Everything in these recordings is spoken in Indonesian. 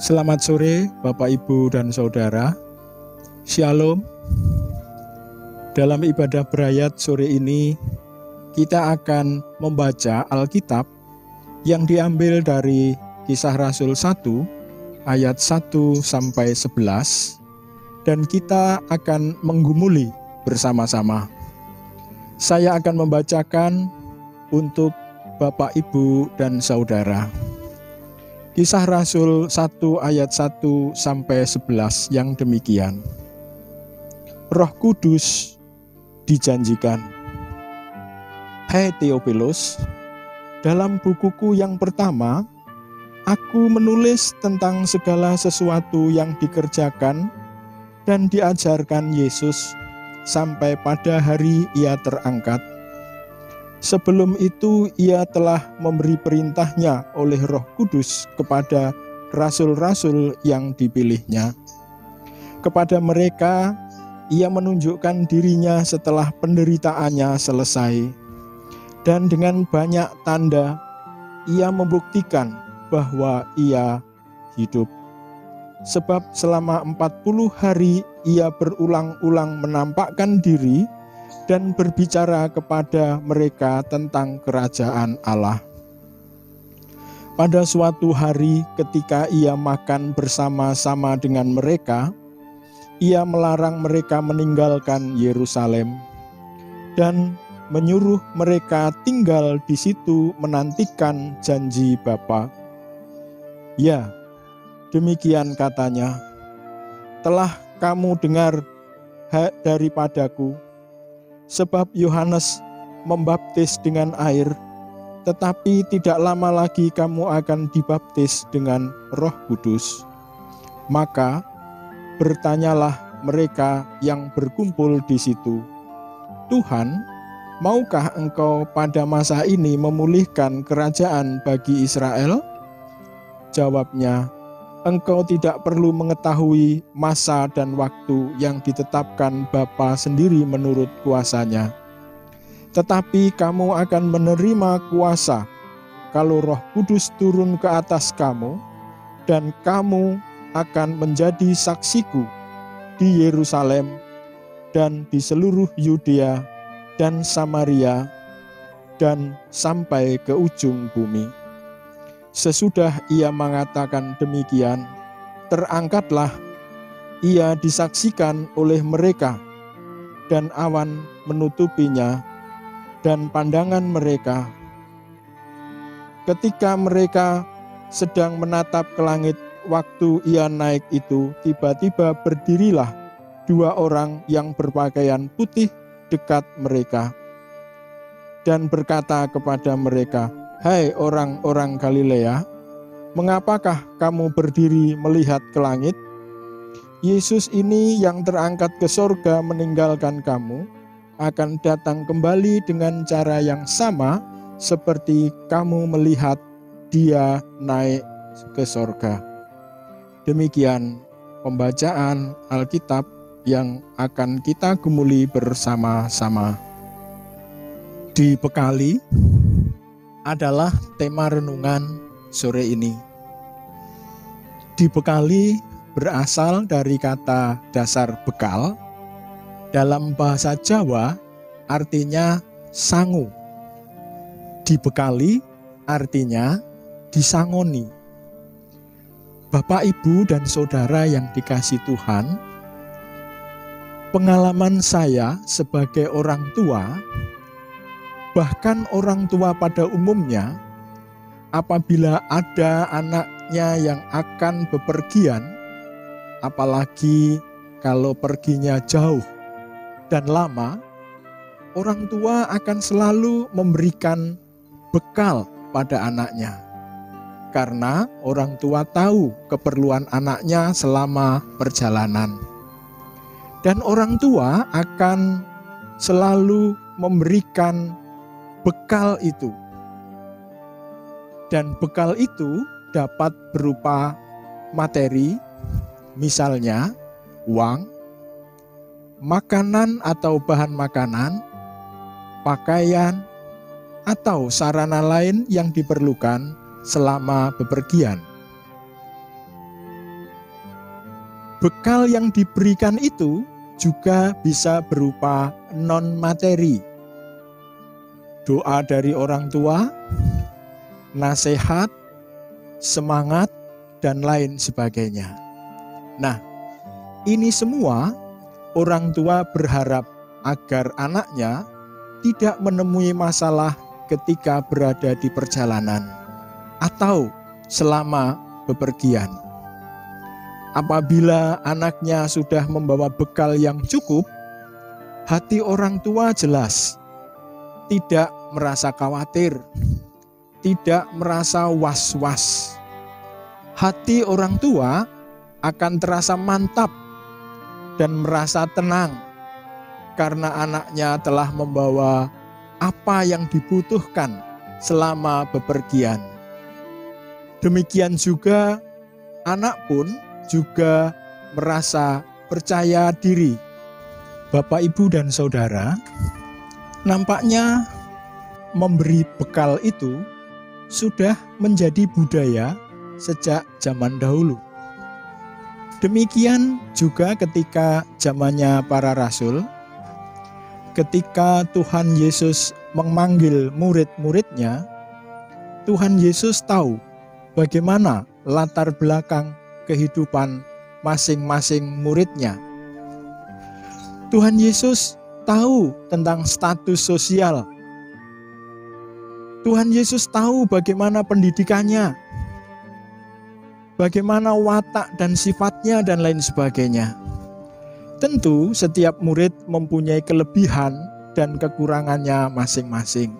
Selamat sore Bapak, Ibu, dan Saudara. Shalom. Dalam ibadah berayat sore ini, kita akan membaca Alkitab yang diambil dari Kisah Rasul 1 ayat 1 sampai 11, dan kita akan menggumuli bersama-sama. Saya akan membacakan untuk Bapak, Ibu, dan Saudara. Kisah Rasul 1 ayat 1 sampai 11 yang demikian. Roh Kudus dijanjikan. Hai Theophilus, dalam bukuku yang pertama, aku menulis tentang segala sesuatu yang dikerjakan dan diajarkan Yesus sampai pada hari Ia terangkat. Sebelum itu Ia telah memberi perintahnya oleh Roh Kudus kepada rasul-rasul yang dipilihnya. Kepada mereka Ia menunjukkan dirinya setelah penderitaannya selesai. Dan dengan banyak tanda Ia membuktikan bahwa Ia hidup. Sebab selama 40 hari Ia berulang-ulang menampakkan diri dan berbicara kepada mereka tentang kerajaan Allah. Pada suatu hari ketika Ia makan bersama-sama dengan mereka, Ia melarang mereka meninggalkan Yerusalem dan menyuruh mereka tinggal di situ menantikan janji Bapa. Ya, demikian katanya, telah kamu dengar daripadaku, sebab Yohanes membaptis dengan air, tetapi tidak lama lagi kamu akan dibaptis dengan Roh Kudus. Maka bertanyalah mereka yang berkumpul di situ, Tuhan, maukah Engkau pada masa ini memulihkan kerajaan bagi Israel? Jawabnya, Engkau tidak perlu mengetahui masa dan waktu yang ditetapkan Bapa sendiri menurut kuasanya. Tetapi kamu akan menerima kuasa kalau Roh Kudus turun ke atas kamu, dan kamu akan menjadi saksiku di Yerusalem dan di seluruh Yudea dan Samaria dan sampai ke ujung bumi. Sesudah Ia mengatakan demikian, terangkatlah Ia disaksikan oleh mereka, dan awan menutupinya dan pandangan mereka. Ketika mereka sedang menatap ke langit waktu Ia naik itu, tiba-tiba berdirilah 2 orang yang berpakaian putih dekat mereka dan berkata kepada mereka, Hai orang-orang Galilea, mengapakah kamu berdiri melihat ke langit? Yesus ini yang terangkat ke sorga meninggalkan kamu, akan datang kembali dengan cara yang sama seperti kamu melihat Dia naik ke sorga. Demikian pembacaan Alkitab yang akan kita gumuli bersama-sama. Dibekali adalah tema renungan sore ini. Dibekali berasal dari kata dasar bekal. Dalam bahasa Jawa artinya sangu. Dibekali artinya disangoni. Bapak, Ibu, dan Saudara yang dikasihi Tuhan, pengalaman saya sebagai orang tua, bahkan orang tua pada umumnya, apabila ada anaknya yang akan bepergian, apalagi kalau perginya jauh dan lama, orang tua akan selalu memberikan bekal pada anaknya. Karena orang tua tahu keperluan anaknya selama perjalanan. Dan orang tua akan selalu memberikan bekal itu. Dan bekal itu dapat berupa materi, misalnya uang, makanan atau bahan makanan, pakaian, atau sarana lain yang diperlukan selama bepergian. Bekal yang diberikan itu juga bisa berupa non-materi. Doa dari orang tua, nasihat, semangat, dan lain sebagainya. Nah, ini semua orang tua berharap agar anaknya tidak menemui masalah ketika berada di perjalanan atau selama bepergian. Apabila anaknya sudah membawa bekal yang cukup, hati orang tua jelas tidak merasa khawatir, tidak merasa was-was. Hati orang tua akan terasa mantap dan merasa tenang karena anaknya telah membawa apa yang dibutuhkan selama bepergian. Demikian juga anak pun juga merasa percaya diri. Bapak, Ibu, dan Saudara, nampaknya memberi bekal itu sudah menjadi budaya sejak zaman dahulu. Demikian juga ketika zamannya para rasul, ketika Tuhan Yesus memanggil murid-muridnya, Tuhan Yesus tahu bagaimana latar belakang kehidupan masing-masing muridnya. Tuhan Yesus tahu tentang status sosial. Tuhan Yesus tahu bagaimana pendidikannya, bagaimana watak dan sifatnya, dan lain sebagainya. Tentu setiap murid mempunyai kelebihan dan kekurangannya masing-masing.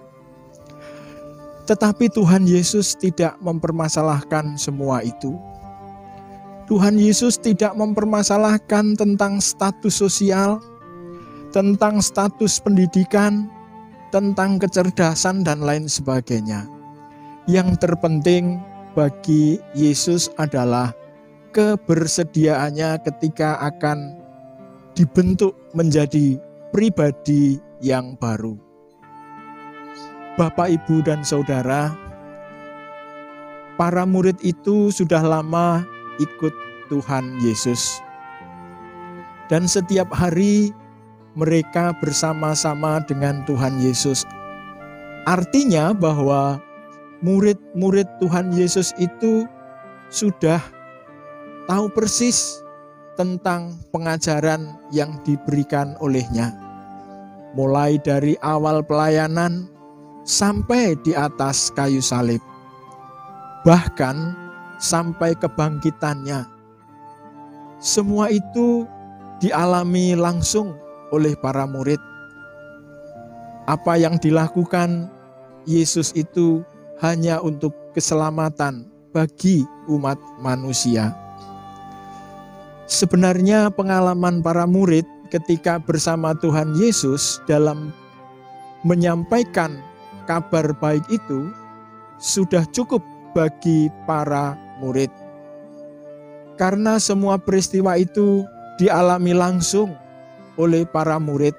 Tetapi Tuhan Yesus tidak mempermasalahkan semua itu. Tuhan Yesus tidak mempermasalahkan tentang status sosial, tentang status pendidikan, tentang kecerdasan, dan lain sebagainya. Yang terpenting bagi Yesus adalah kebersediaannya ketika akan dibentuk menjadi pribadi yang baru. Bapak, Ibu, dan Saudara, para murid itu sudah lama ikut Tuhan Yesus. Dan setiap hari mereka bersama-sama dengan Tuhan Yesus. Artinya bahwa murid-murid Tuhan Yesus itu sudah tahu persis tentang pengajaran yang diberikan olehnya. Mulai dari awal pelayanan sampai di atas kayu salib. Bahkan sampai kebangkitannya. Semua itu dialami langsung oleh para murid. Apa yang dilakukan Yesus itu hanya untuk keselamatan bagi umat manusia. Sebenarnya pengalaman para murid ketika bersama Tuhan Yesus dalam menyampaikan kabar baik itu sudah cukup bagi para murid. Karena semua peristiwa itu dialami langsung oleh para murid.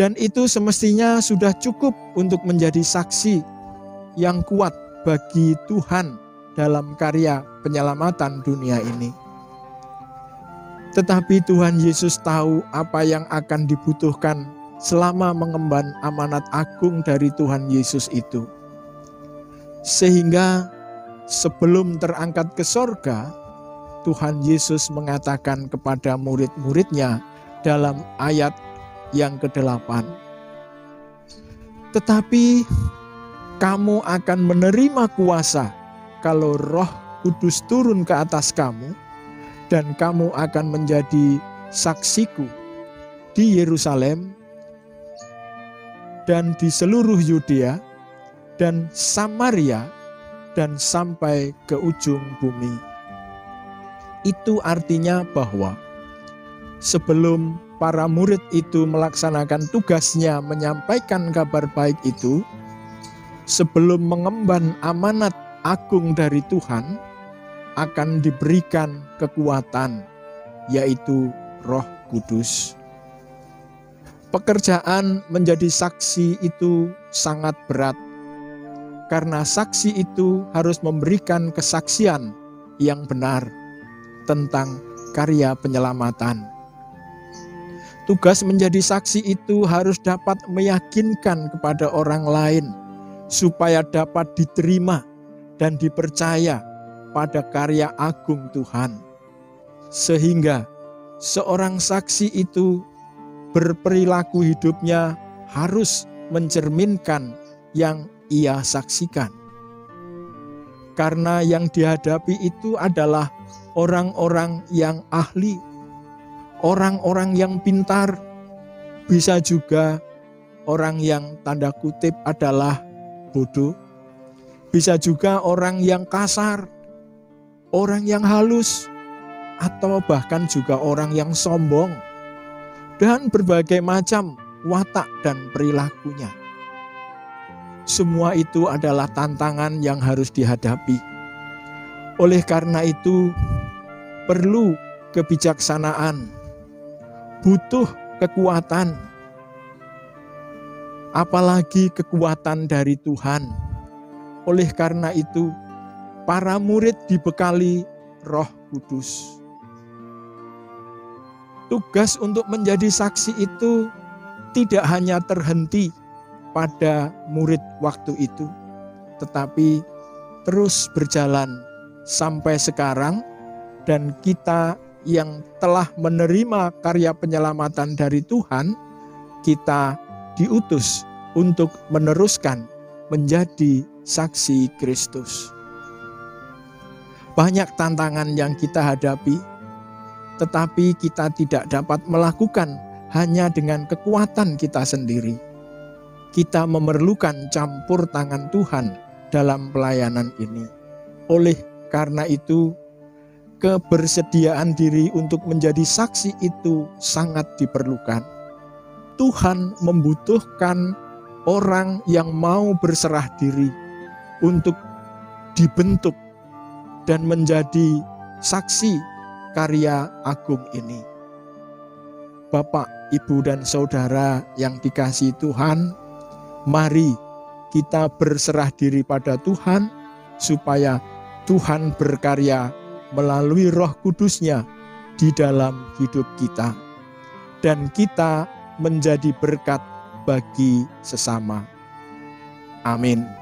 Dan itu semestinya sudah cukup untuk menjadi saksi yang kuat bagi Tuhan dalam karya penyelamatan dunia ini. Tetapi Tuhan Yesus tahu apa yang akan dibutuhkan selama mengemban amanat agung dari Tuhan Yesus itu. Sehingga sebelum terangkat ke sorga, Tuhan Yesus mengatakan kepada murid-muridnya dalam ayat yang ke-8, "Tetapi kamu akan menerima kuasa kalau Roh Kudus turun ke atas kamu, dan kamu akan menjadi saksiku di Yerusalem dan di seluruh Yudea dan Samaria dan sampai ke ujung bumi." Itu artinya bahwa sebelum para murid itu melaksanakan tugasnya menyampaikan kabar baik itu, sebelum mengemban amanat agung dari Tuhan, akan diberikan kekuatan, yaitu Roh Kudus. Pekerjaan menjadi saksi itu sangat berat, karena saksi itu harus memberikan kesaksian yang benar tentang karya penyelamatan. Tugas menjadi saksi itu harus dapat meyakinkan kepada orang lain supaya dapat diterima dan dipercaya pada karya agung Tuhan. Sehingga seorang saksi itu berperilaku hidupnya harus mencerminkan yang ia saksikan. Karena yang dihadapi itu adalah orang-orang yang ahli, orang-orang yang pintar, bisa juga orang yang tanda kutip adalah bodoh, bisa juga orang yang kasar, orang yang halus, atau bahkan juga orang yang sombong, dan berbagai macam watak dan perilakunya. Semua itu adalah tantangan yang harus dihadapi. Oleh karena itu, perlu kebijaksanaan, butuh kekuatan, apalagi kekuatan dari Tuhan. Oleh karena itu, para murid dibekali Roh Kudus. Tugas untuk menjadi saksi itu tidak hanya terhenti pada murid waktu itu, tetapi terus berjalan sampai sekarang, dan kita yang telah menerima karya penyelamatan dari Tuhan, kita diutus untuk meneruskan menjadi saksi Kristus. Banyak tantangan yang kita hadapi, tetapi kita tidak dapat melakukan hanya dengan kekuatan kita sendiri. Kita memerlukan campur tangan Tuhan dalam pelayanan ini. Oleh karena itu, kebersediaan diri untuk menjadi saksi itu sangat diperlukan. Tuhan membutuhkan orang yang mau berserah diri untuk dibentuk dan menjadi saksi karya agung ini. Bapak, Ibu, dan Saudara yang dikasihi Tuhan, mari kita berserah diri pada Tuhan supaya Tuhan berkarya melalui Roh Kudus-Nya di dalam hidup kita, dan kita menjadi berkat bagi sesama. Amin.